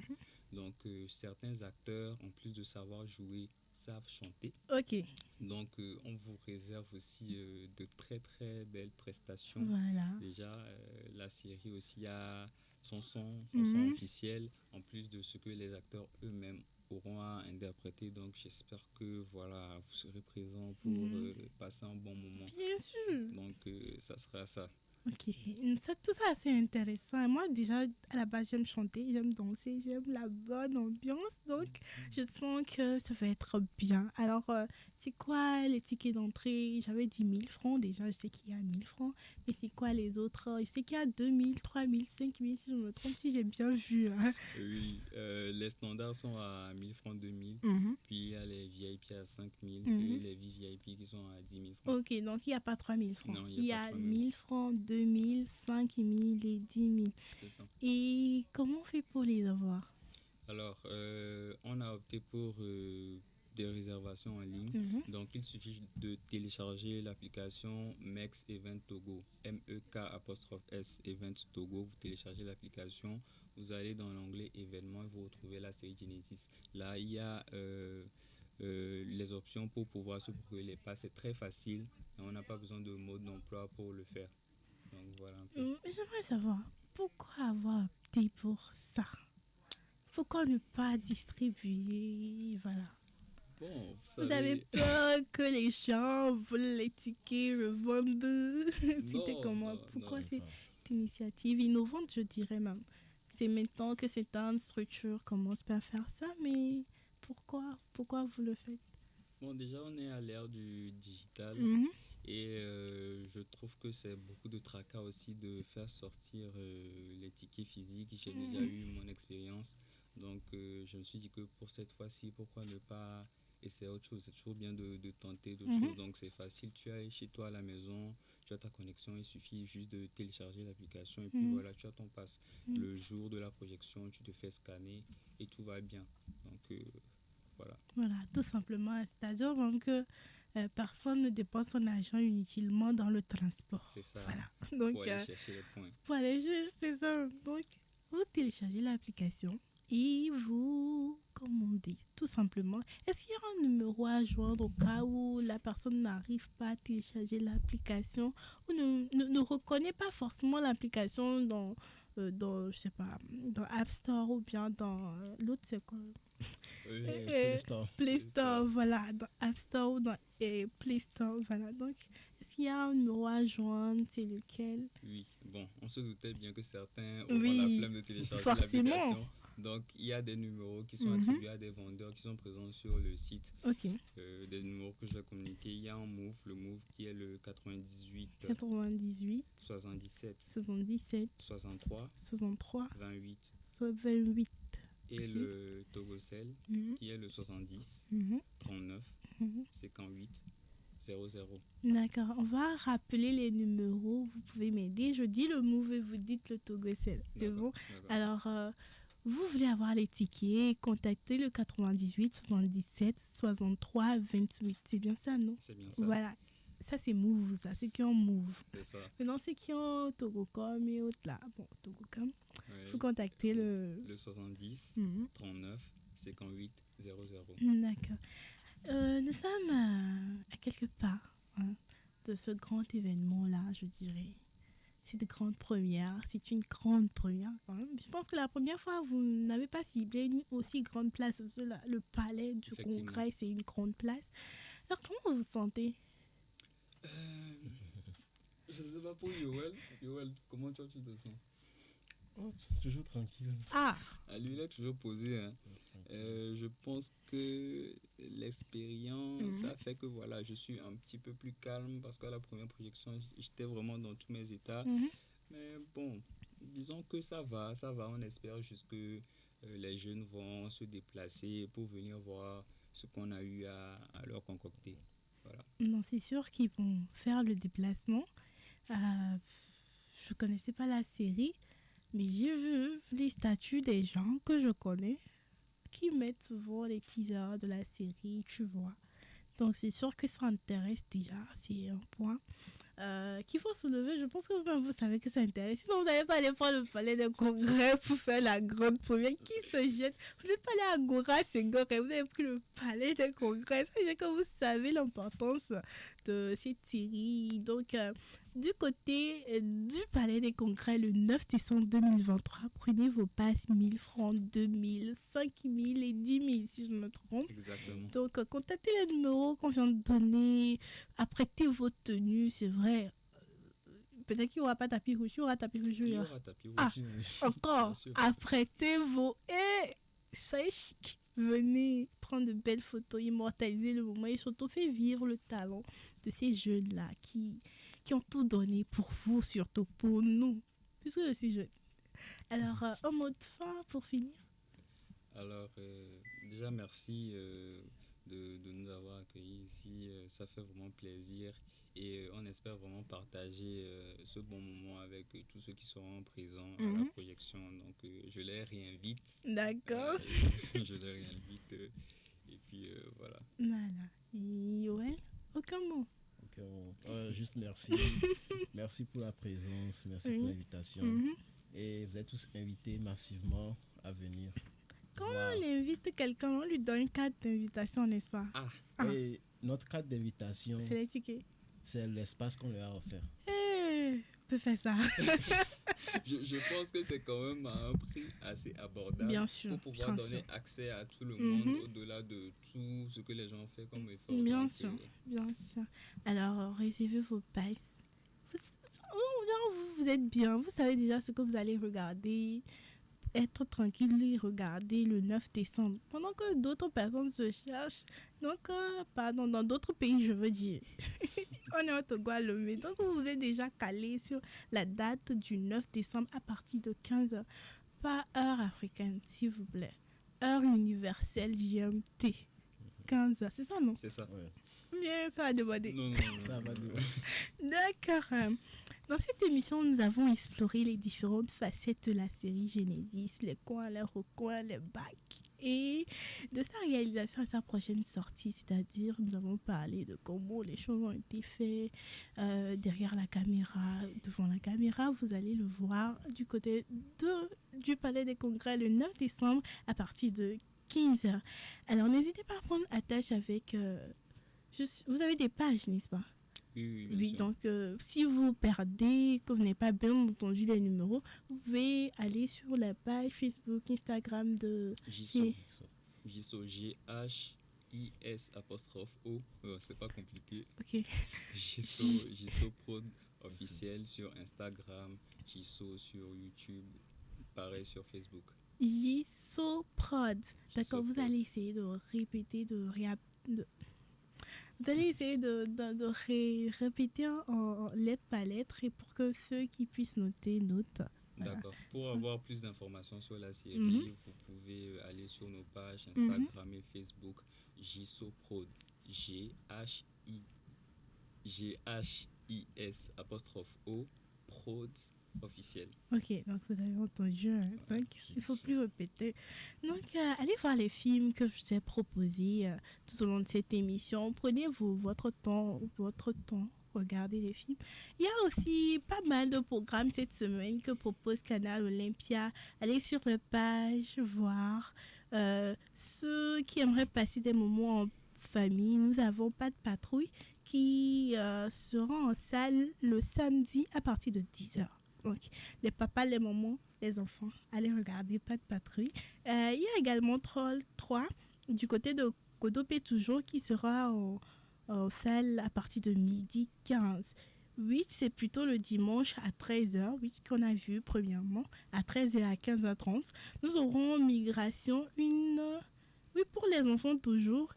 Donc, certains acteurs, en plus de savoir jouer, savent chanter. Ok. Donc, on vous réserve aussi de très très belles prestations. Voilà. Déjà, la série aussi a son son officiel, en plus de ce que les acteurs eux-mêmes auront à interpréter. Donc, j'espère que voilà, vous serez présents pour passer un bon moment. Bien sûr. Donc, ça sera ça. Ok, tout ça c'est intéressant. Et moi déjà à la base j'aime chanter, j'aime danser, j'aime la bonne ambiance, donc je sens que ça va être bien. Alors c'est quoi les tickets d'entrée? J'avais 10 000 francs déjà, je sais qu'il y a 1000 francs, mais c'est quoi les autres? Je sais qu'il y a 2000, 3000, 5000 si je me trompe, si j'ai bien vu. Hein. Oui, les standards sont à 1000 francs, 2000, puis il y a les VIP à 5000 et les VIP qui sont à 10 000 francs. Ok, donc il n'y a pas 3000 francs. Non, il y a 1000 francs, 2000, 5000 et 10 000. C'est ça. Et comment on fait pour les avoir? Alors, on a opté pour des réservations en ligne. Donc, il suffit de télécharger l'application MEX Event Togo, MEK'(S) Event Togo. Vous téléchargez l'application, vous allez dans l'onglet événements et vous retrouvez la série Genesis. Là, il y a les options pour pouvoir se procurer les passes. C'est très facile. On n'a pas besoin de mode d'emploi pour le faire. Donc, voilà un peu. J'aimerais savoir pourquoi avoir opté pour ça. Pourquoi ne pas distribuer? Voilà. Bon, vous avez peur que les gens volent les tickets, revendent? C'était comment? Pourquoi cette initiative innovante, je dirais même? C'est maintenant que certaines structures commencent à faire ça, mais pourquoi vous le faites? Bon, déjà, on est à l'ère du digital et je trouve que c'est beaucoup de tracas aussi de faire sortir les tickets physiques. J'ai déjà eu mon expérience, donc je me suis dit que pour cette fois-ci, pourquoi ne pas essayer autre chose? C'est toujours bien de tenter d'autres choses, donc c'est facile. Tu es chez toi à la maison, tu as ta connexion, il suffit juste de télécharger l'application et puis voilà, tu as ton pass. Le jour de la projection, tu te fais scanner et tout va bien. Donc voilà. Voilà, tout simplement. C'est-à-dire que personne ne dépense son argent inutilement dans le transport. C'est ça. Voilà. Donc, pour aller chercher les points. Pour aller chercher, c'est ça. Donc, vous téléchargez l'application et vous commandez, tout simplement. Est-ce qu'il y a un numéro à joindre au cas où la personne n'arrive pas à télécharger l'application ou ne reconnaît pas forcément l'application dans je sais pas, dans App Store ou bien dans l'autre, c'est quoi? Play Store, voilà, dans App Store ou dans Play Store, voilà. Donc, est-ce qu'il y a un numéro à joindre? C'est lequel? Oui, bon, on se doutait bien que certains auront la flemme de télécharger l'application. Donc, il y a des numéros qui sont attribués à des vendeurs qui sont présents sur le site. Ok. Des numéros que je vais communiquer. Il y a un Move, le Move qui est le 98 77 63 28 et le Togocel qui est le 70 39 58 00. D'accord, on va rappeler les numéros. Vous pouvez m'aider. Je dis le Move et vous dites le Togocel. C'est bon? Alors, vous voulez avoir les tickets, contactez le 98 77 63 28. C'est bien ça, non? C'est bien ça. Voilà. Ça, c'est Move, ça. C'est qui ont Move. C'est ça. Maintenant, c'est qui ont Togocom et autres là. Bon, Togocom. Il faut contacter le 70 39 58 00. D'accord. Nous sommes à quelque part de ce grand événement-là, je dirais. C'est de grandes premières. C'est une grande première quand même. Je pense que la première fois, vous n'avez pas ciblé une aussi grande place. Le palais du congrès, c'est une grande place. Alors, comment vous vous sentez? Je ne sais pas pour Yoel. Yoel, comment tu te sens? Toujours tranquille. Lui, il est toujours posé. Hein. Je pense que l'expérience a fait que voilà, je suis un petit peu plus calme parce qu'à la première projection, j'étais vraiment dans tous mes états. Mais bon, disons que ça va. On espère juste que les jeunes vont se déplacer pour venir voir ce qu'on a eu à leur concocter. Voilà. Non, c'est sûr qu'ils vont faire le déplacement. Je ne connaissais pas la série. Mais j'ai vu les statuts des gens que je connais qui mettent souvent les teasers de la série, tu vois. Donc c'est sûr que ça intéresse déjà, c'est un point. qu'il faut soulever. Je pense que vous savez que ça intéresse. Sinon, vous n'allez pas aller voir le palais des congrès pour faire la grande première. Qui se jette? Vous n'êtes pas allé à Agora, c'est gore. Vous avez pris le palais des congrès. Ça veut dire que vous savez l'importance de cette série. Donc, du côté du palais des congrès, le 9 décembre 2023, prenez vos passes 1000 francs, 2000, 5000 et 10 000 si je me trompe. Exactement. Donc, contactez les numéros qu'on vient de donner, apprêtez vos tenues, c'est vrai. Peut-être qu'il n'y aura pas tapis rouge, il y aura tapis rouge. Il y aura tapis rouge. Ah, encore, apprêtez vos... soyez chic. Venez prendre de belles photos, immortaliser le moment et surtout faire vivre le talent de ces jeunes-là qui ont tout donné pour vous, surtout pour nous, puisque je suis jeune. Alors, un mot de fin pour finir. Alors, déjà, merci de nous avoir accueillis ici. Ça fait vraiment plaisir et on espère vraiment partager ce bon moment avec tous ceux qui seront présents à la projection. Donc, je les réinvite. D'accord. Je les réinvite. Et puis, voilà. Voilà. Et ouais, aucun mot. Juste merci. Merci pour la présence, merci pour l'invitation. Et vous êtes tous invités massivement à venir. Quand on invite quelqu'un, on lui donne une carte d'invitation, n'est-ce pas? Et notre carte d'invitation, c'est les tickets. C'est l'espace qu'on leur a offert. On peut faire ça. je pense que c'est quand même à un prix assez abordable. Bien sûr, pour pouvoir donner accès à tout le monde au-delà de tout ce que les gens ont fait comme effort. Bien sûr. Alors, réservez vos passes. Vous êtes bien, vous savez déjà ce que vous allez regarder. Être tranquille et regarder le 9 décembre. Pendant que d'autres personnes se cherchent. Donc, pardon, dans d'autres pays, je veux dire. On est au Togo à Lomé. Donc, vous êtes déjà calé sur la date du 9 décembre à partir de 15h. Pas heure africaine, s'il vous plaît. Heure universelle GMT. 15h, c'est ça, non? C'est ça. Bien, ça va déborder. Non. Ça va déborder. D'accord. Dans cette émission, nous avons exploré les différentes facettes de la série Genesis, les coins, les recoins, les bacs, et de sa réalisation à sa prochaine sortie, c'est-à-dire nous avons parlé de comment les choses ont été faites derrière la caméra, devant la caméra. Vous allez le voir du côté du Palais des Congrès le 9 décembre à partir de 15h. Alors n'hésitez pas à prendre attache avec... vous avez des pages, n'est-ce pas? Oui, donc si vous perdez, que vous n'avez pas bien entendu les numéros, vous pouvez aller sur la page Facebook, Instagram de Gisso, G-H-I-S'-O. C'est pas compliqué. Ok. Gisso Prod officiel sur Instagram, Gisso sur YouTube, pareil sur Facebook. Gisso Prod. D'accord, vous allez essayer de répéter, vous allez essayer de répéter en lettre par lettre et pour que ceux qui puissent noter notent. D'accord. Pour avoir plus d'informations sur la série, vous pouvez aller sur nos pages Instagram et Facebook GissoProd. G-H-I-S'-O Prod officiel. Ok, donc vous avez entendu, donc il ne faut plus répéter. Donc allez voir les films que je vous ai proposés tout au long de cette émission. Prenez votre temps, regardez les films. Il y a aussi pas mal de programmes cette semaine que propose Canal Olympia. Allez sur la page, voir ceux qui aimeraient passer des moments en famille. Nous avons Pas de patrouille qui sera en salle le samedi à partir de 10h. Donc, les papas, les mamans, les enfants, allez regarder Pas de patrouille. Il y a également Troll 3 du côté de Kodopé toujours qui sera en salle à partir de midi 15. 8, c'est plutôt le dimanche à 13h, 8 qu'on a vu premièrement, à 13h à 15h30. Nous aurons Migration, pour les enfants toujours,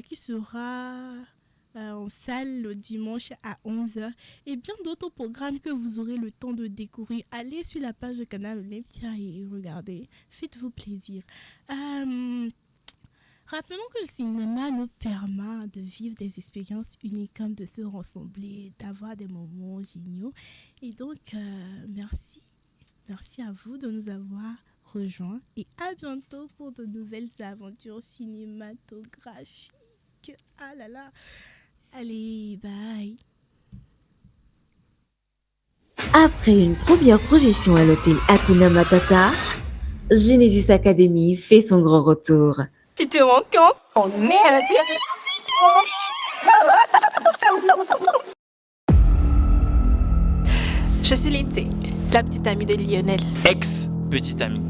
qui sera... en salle le dimanche à 11h et bien d'autres programmes que vous aurez le temps de découvrir. Allez sur la page de Canal Olympia et regardez, faites-vous plaisir. Rappelons que le cinéma nous permet de vivre des expériences uniques comme de se rassembler, d'avoir des moments géniaux et donc merci à vous de nous avoir rejoints et à bientôt pour de nouvelles aventures cinématographiques. Ah là là. Allez, bye. Après une première projection à l'hôtel Hakuna Matata, Genesis Academy fait son grand retour. Tu te rends compte? Oh merde! Je suis Lindsay, la petite amie de Lionel. Ex-petite amie.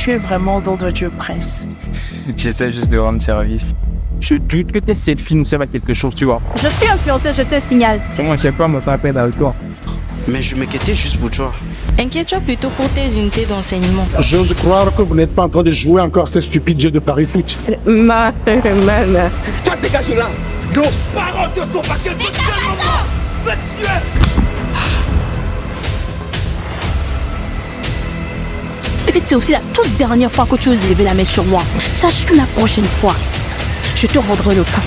Tu es vraiment dans de Dieu Prince. J'essaie juste de rendre service. Je doute que cette fille nous serve à quelque chose, tu vois. Je suis influenceuse, je te signale. Comment je sais pas, me taper avec toi. Mais je m'inquiétais juste pour toi. Inquiète-toi plutôt pour tes unités d'enseignement. J'ose croire que vous n'êtes pas en train de jouer encore ces stupides jeux de Paris Foot. Ma Ça dégage là! Nos paroles ne sont pas quelque chose de moment! Va te tuer! Et c'est aussi la toute dernière fois que tu oses lever la main sur moi. Sache que la prochaine fois, je te rendrai le cas.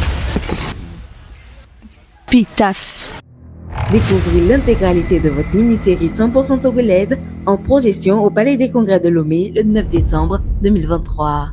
Pitas. Découvrez l'intégralité de votre mini-série 100% togolaise en projection au Palais des Congrès de Lomé le 9 décembre 2023.